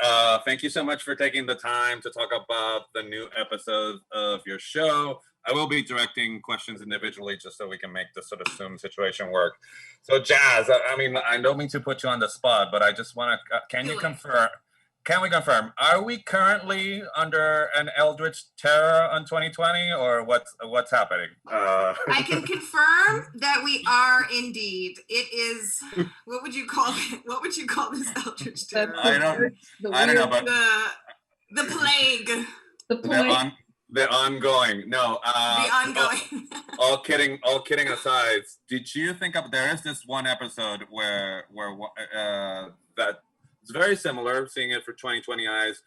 right. Thank you so much for taking the time to talk about the new episodes of your show. I will be directing questions individually just so we can make this sort of Zoom situation work. So, Jazz, I mean, I don't mean to put you on the spot, but I just want to, can you confirm? Can we confirm? Are we currently under an eldritch terror on 2020, or what's happening? I can confirm that we are indeed. It is. What would you call it? What would you call this eldritch terror? I don't know, but the plague. The ongoing. No. The ongoing. all kidding aside. Did you think of? There is this one episode where that. It's very similar, seeing it for 2020 eyes.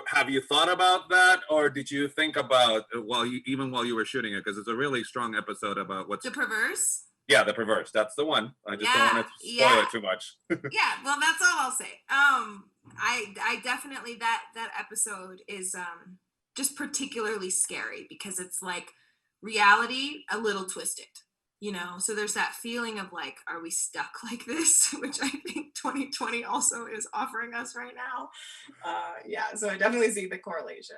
Have you thought about that, or did you think about even while you were shooting it? Because it's a really strong episode about what's the perverse. Yeah, the perverse. That's the one. I just don't want to spoil it too much. Yeah, well, that's all I'll say. I definitely that episode is just particularly scary because it's like reality a little twisted. You know, so there's that feeling of like, are we stuck like this? Which I think 2020 also is offering us right now. So I definitely see the correlation.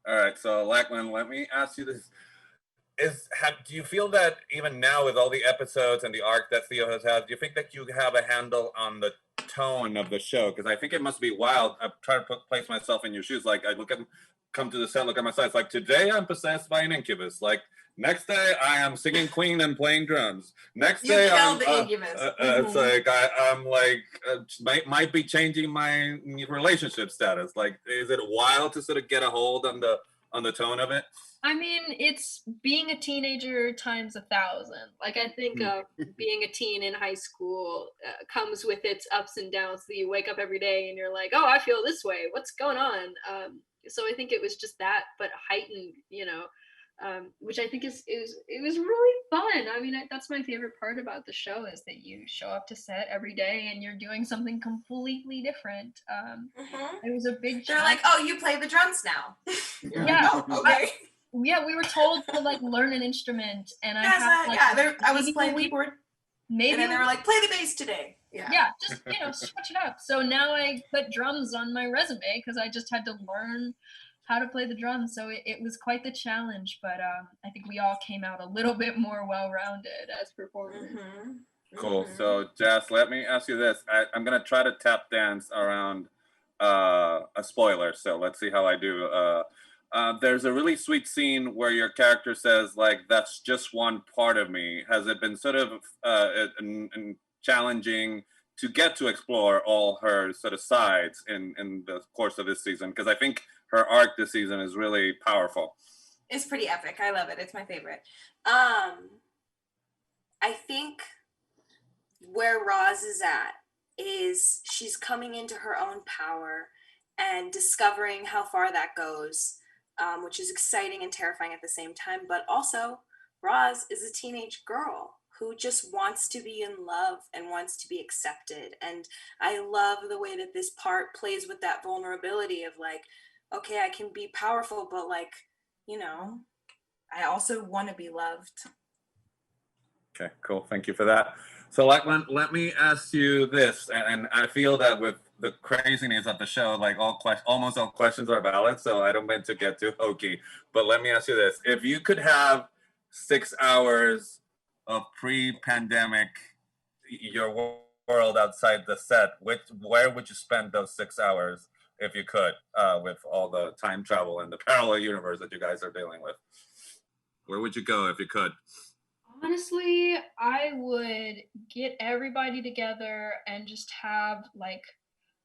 All right, so Lachlan, let me ask you this. Do you feel that even now with all the episodes and the arc that Theo has had, do you think that you have a handle on the tone of the show? Because I think it must be wild. I try to place myself in your shoes. Like I come to the set, look at my side. It's like, today I'm possessed by an incubus. Like, next day I am singing Queen and playing drums. Next day I'm it's like I'm like might be changing my relationship status. Like, is it wild to sort of get a hold on the tone of it? I mean, it's being a teenager times 1,000. Like, I think being a teen in high school comes with its ups and downs. So you wake up every day and you're like, oh, I feel this way. What's going on? So I think it was just that, but heightened, you know. Which I think it was really fun. I mean, that's my favorite part about the show is that you show up to set every day and you're doing something completely different. It was a big. They're like, oh, you play the drums now. Yeah. Oh, okay. We were told to like learn an instrument, and I was playing keyboard. Maybe and then they were like, play the bass today. Yeah, just switch it up. So now I put drums on my resume because I just had to learn how to play the drums. So it was quite the challenge, but I think we all came out a little bit more well-rounded as performers. Mm-hmm. Cool. So Jess, let me ask you this. I'm going to try to tap dance around a spoiler. So let's see how I do. There's a really sweet scene where your character says, like, that's just one part of me. Has it been sort of challenging to get to explore all her sort of sides in the course of this season? Because I think her arc this season is really powerful. It's pretty epic. I love it. It's my favorite. I think where Roz is at is she's coming into her own power and discovering how far that goes, which is exciting and terrifying at the same time. But also, Roz is a teenage girl who just wants to be in love and wants to be accepted. And I love the way that this part plays with that vulnerability of like, okay, I can be powerful, but like, you know, I also want to be loved. Okay, cool. Thank you for that. So Lachlan, let me ask you this, and I feel that with the craziness of the show, like almost all questions are valid, so I don't mean to get too hokey, but let me ask you this. If you could have 6 hours of pre-pandemic, your world outside the set, where would you spend those 6 hours? If you could, with all the time travel and the parallel universe that you guys are dealing with. Where would you go if you could? Honestly, I would get everybody together and just have like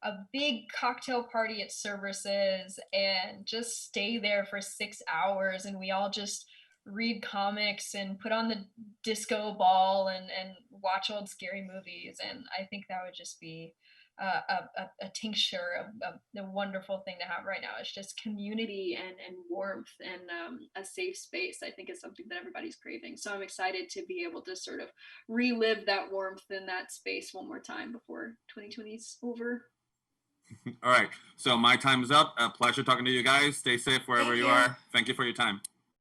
a big cocktail party at Cerberus's and just stay there for 6 hours, and we all just read comics and put on the disco ball and watch old scary movies. And I think that would just be a tincture of the wonderful thing to have right now. It's just community and warmth and a safe space. I think is something that everybody's craving. So I'm excited to be able to sort of relive that warmth in that space one more time before 2020 is over. All right. So my time is up. A pleasure talking to you guys. Stay safe wherever you are. Thank you for your time.